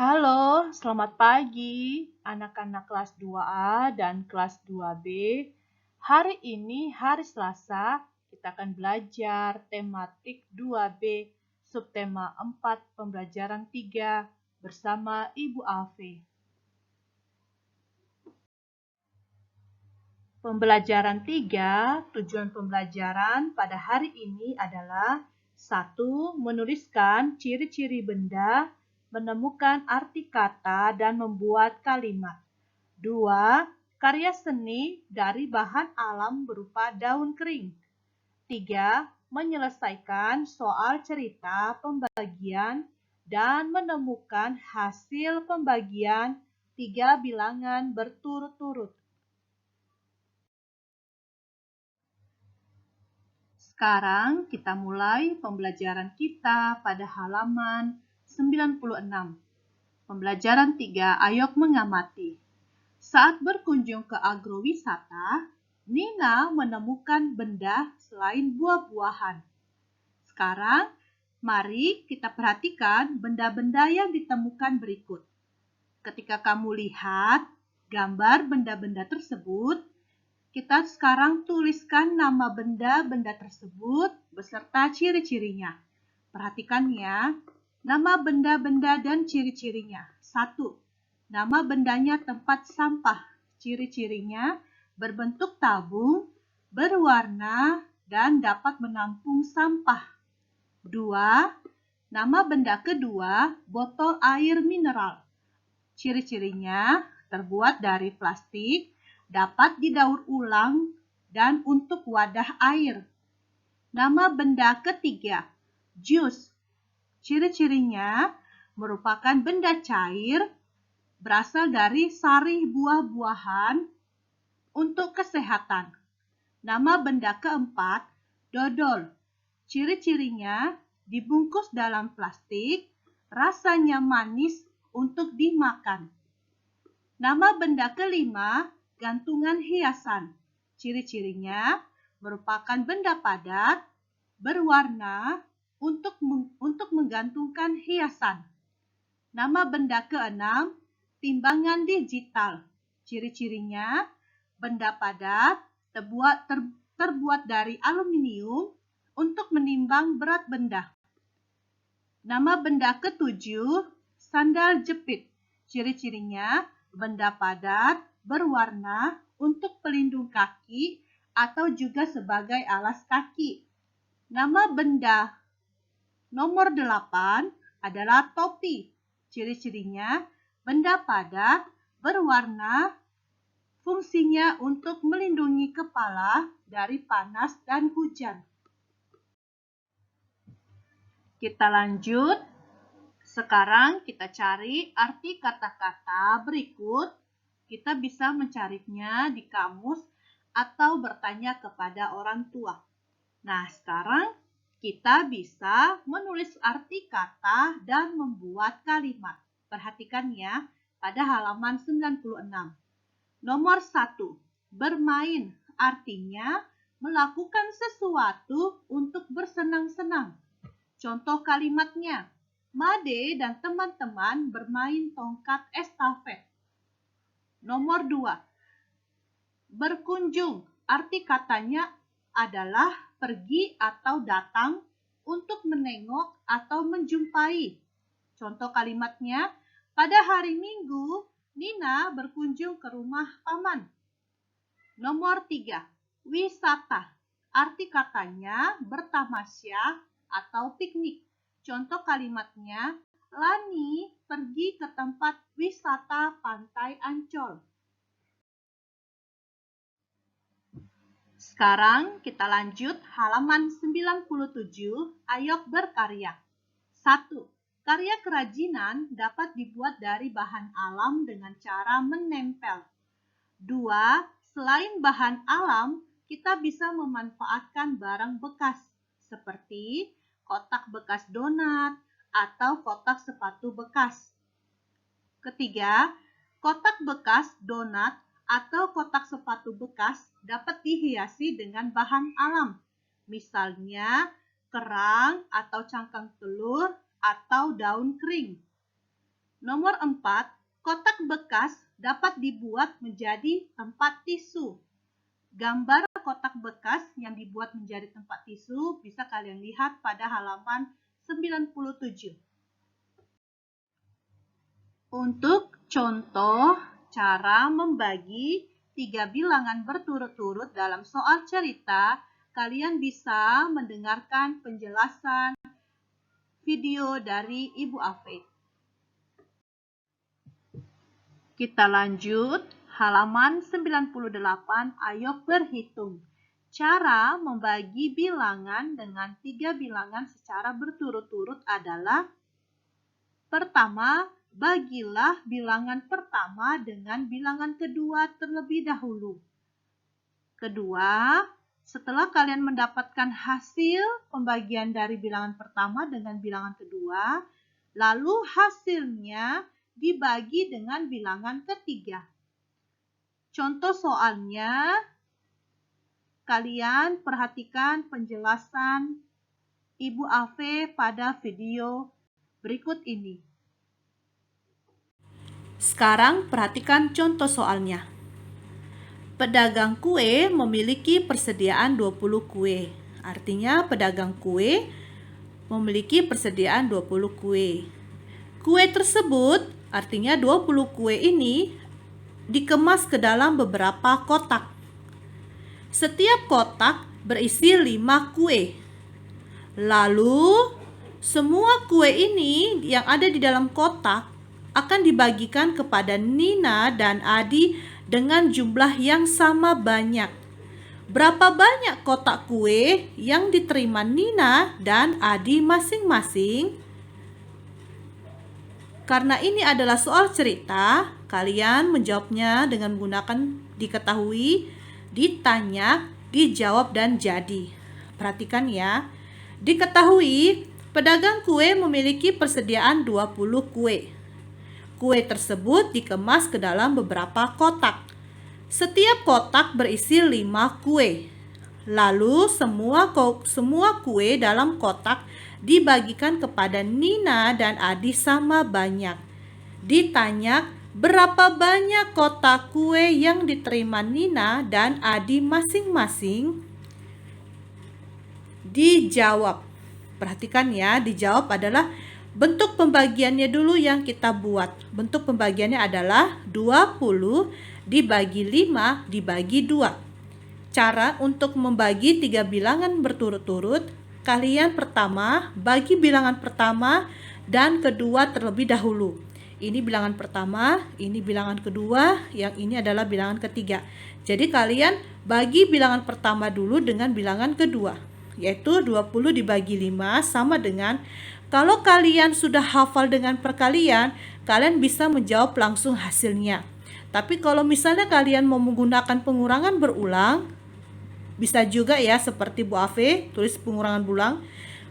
Halo, selamat pagi anak-anak kelas 2A dan kelas 2B. Hari ini hari Selasa, kita akan belajar tematik 2B, subtema 4 pembelajaran 3 bersama Ibu Alfi. Pembelajaran 3, tujuan pembelajaran pada hari ini adalah 1. Menuliskan ciri-ciri benda, menemukan arti kata, dan membuat kalimat. 2. Karya seni dari bahan alam berupa daun kering. 3. Menyelesaikan soal cerita pembagian dan menemukan hasil pembagian 3 bilangan berturut-turut. Sekarang kita mulai pembelajaran kita pada halaman 96. Pembelajaran 3, Ayok mengamati. Saat berkunjung ke agrowisata, Nina menemukan benda selain buah-buahan. Sekarang, mari kita perhatikan benda-benda yang ditemukan berikut. Ketika kamu lihat gambar benda-benda tersebut, kita sekarang tuliskan nama benda-benda tersebut beserta ciri-cirinya. Perhatikan ya, nama benda-benda dan ciri-cirinya. 1. Nama bendanya tempat sampah. Ciri-cirinya berbentuk tabung, berwarna, dan dapat menampung sampah. 2. Nama benda kedua, botol air mineral. Ciri-cirinya terbuat dari plastik, dapat didaur ulang, dan untuk wadah air. Nama benda ketiga, jus. Ciri-cirinya merupakan benda cair, berasal dari sari buah-buahan untuk kesehatan. Nama benda keempat, dodol. Ciri-cirinya dibungkus dalam plastik, rasanya manis untuk dimakan. Nama benda kelima, gantungan hiasan. Ciri-cirinya merupakan benda padat, berwarna untuk menggantungkan hiasan. Nama benda keenam, timbangan digital. Ciri-cirinya benda padat terbuat dari aluminium untuk menimbang berat benda. Nama benda ketujuh, sandal jepit. Ciri-cirinya benda padat, berwarna untuk pelindung kaki atau juga sebagai alas kaki. Nama benda nomor 8 adalah topi. Ciri-cirinya benda padat, berwarna, fungsinya untuk melindungi kepala dari panas dan hujan. Kita lanjut. Sekarang kita cari arti kata-kata berikut. Kita bisa mencarinya di kamus atau bertanya kepada orang tua. Nah, sekarang kita bisa menulis arti kata dan membuat kalimat. Perhatikan ya, pada halaman 96. Nomor 1, bermain artinya melakukan sesuatu untuk bersenang-senang. Contoh kalimatnya, Made dan teman-teman bermain tongkat estafet. Nomor 2, berkunjung. Arti katanya adalah pergi atau datang untuk menengok atau menjumpai. Contoh kalimatnya, pada hari Minggu, Nina berkunjung ke rumah paman. Nomor 3, wisata. Arti katanya bertamasya atau piknik. Contoh kalimatnya, Lani pergi ke tempat wisata Pantai Ancol. Sekarang kita lanjut halaman 97, Ayok berkarya. 1. Karya kerajinan dapat dibuat dari bahan alam dengan cara menempel. 2. Selain bahan alam, kita bisa memanfaatkan barang bekas seperti kotak bekas donat atau kotak sepatu bekas. Ketiga, kotak bekas donat atau kotak sepatu bekas dapat dihiasi dengan bahan alam, misalnya kerang atau cangkang telur atau daun kering. Nomor 4, kotak bekas dapat dibuat menjadi tempat tisu. Gambar kotak bekas yang dibuat menjadi tempat tisu bisa kalian lihat pada halaman 97. Untuk contoh cara membagi 3 bilangan berturut-turut dalam soal cerita, kalian bisa mendengarkan penjelasan video dari Ibu Afe. Kita lanjut, halaman 98, ayo berhitung. Cara membagi bilangan dengan 3 bilangan secara berturut-turut adalah: pertama, bagilah bilangan pertama dengan bilangan kedua terlebih dahulu. Kedua, setelah kalian mendapatkan hasil pembagian dari bilangan pertama dengan bilangan kedua, lalu hasilnya dibagi dengan bilangan ketiga. Contoh soalnya, kalian perhatikan penjelasan Ibu Afe pada video berikut ini. Sekarang perhatikan contoh soalnya. Pedagang kue memiliki persediaan 20 kue. Artinya pedagang kue memiliki persediaan 20 kue. Kue tersebut, artinya 20 kue ini dikemas ke dalam beberapa kotak. Setiap kotak berisi 5 kue. Lalu, semua kue ini yang ada di dalam kotak akan dibagikan kepada Nina dan Adi dengan jumlah yang sama banyak. Berapa banyak kotak kue yang diterima Nina dan Adi masing-masing? Karena ini adalah soal cerita, kalian menjawabnya dengan menggunakan diketahui, ditanya, dijawab, dan jadi. Perhatikan ya. Diketahui, pedagang kue memiliki persediaan 20 kue. Kue tersebut dikemas ke dalam beberapa kotak. Setiap kotak berisi 5 kue. Lalu semua kue dalam kotak dibagikan kepada Nina dan Adi sama banyak. Ditanya, berapa banyak kotak kue yang diterima Nina dan Adi masing-masing? Dijawab. Perhatikan ya, dijawab adalah bentuk pembagiannya dulu yang kita buat. Bentuk pembagiannya adalah 20 dibagi 5 dibagi 2. Cara untuk membagi 3 bilangan berturut-turut, kalian pertama bagi bilangan pertama dan kedua terlebih dahulu. Ini bilangan pertama, ini bilangan kedua, yang ini adalah bilangan ketiga. Jadi kalian bagi bilangan pertama dulu dengan bilangan kedua, yaitu 20 dibagi 5 sama dengan, kalau kalian sudah hafal dengan perkalian, kalian bisa menjawab langsung hasilnya. Tapi kalau misalnya kalian mau menggunakan pengurangan berulang, bisa juga ya, seperti Bu Afe, tulis pengurangan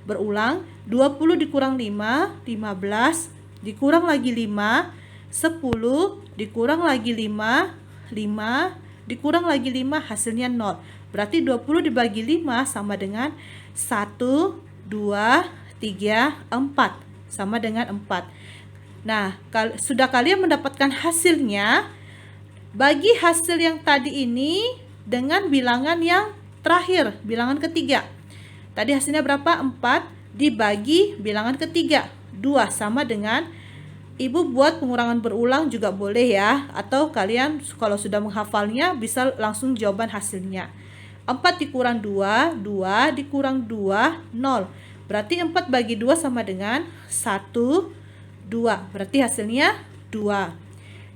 berulang. 20 dikurang 5, 15, dikurang lagi 5, 10, dikurang lagi 5, 5, dikurang lagi 5, hasilnya 0. Berarti 20 dibagi 5 sama dengan 1, 2, 3, 4. Sama dengan 4. Nah, sudah kalian mendapatkan hasilnya, bagi hasil yang tadi ini dengan bilangan yang terakhir, bilangan ketiga. Tadi hasilnya berapa? 4 dibagi bilangan ketiga, 2 sama dengan, Ibu buat pengurangan berulang juga boleh ya, atau kalian kalau sudah menghafalnya bisa langsung jawaban hasilnya. 4 dikurang 2, 2 dikurang 2, 0. Berarti 4 bagi 2 sama dengan 1, 2. Berarti hasilnya 2.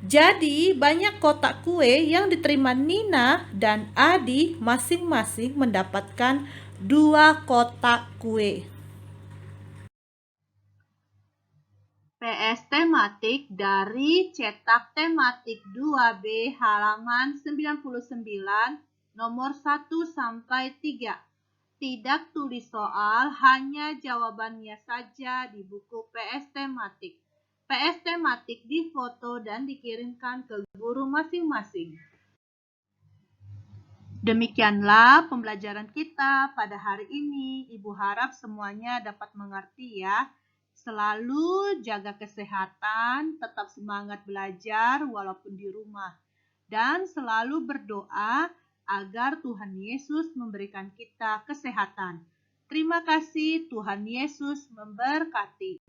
Jadi, banyak kotak kue yang diterima Nina dan Adi masing-masing mendapatkan 2 kotak kue. PS tematik dari cetak tematik 2B halaman 99 nomor 1 sampai 3. Tidak tulis soal, hanya jawabannya saja di buku PS tematik. PS tematik difoto dan dikirimkan ke guru masing-masing. Demikianlah pembelajaran kita pada hari ini. Ibu harap semuanya dapat mengerti ya. Selalu jaga kesehatan, tetap semangat belajar walaupun di rumah, dan selalu berdoa agar Tuhan Yesus memberikan kita kesehatan. Terima kasih, Tuhan Yesus memberkati.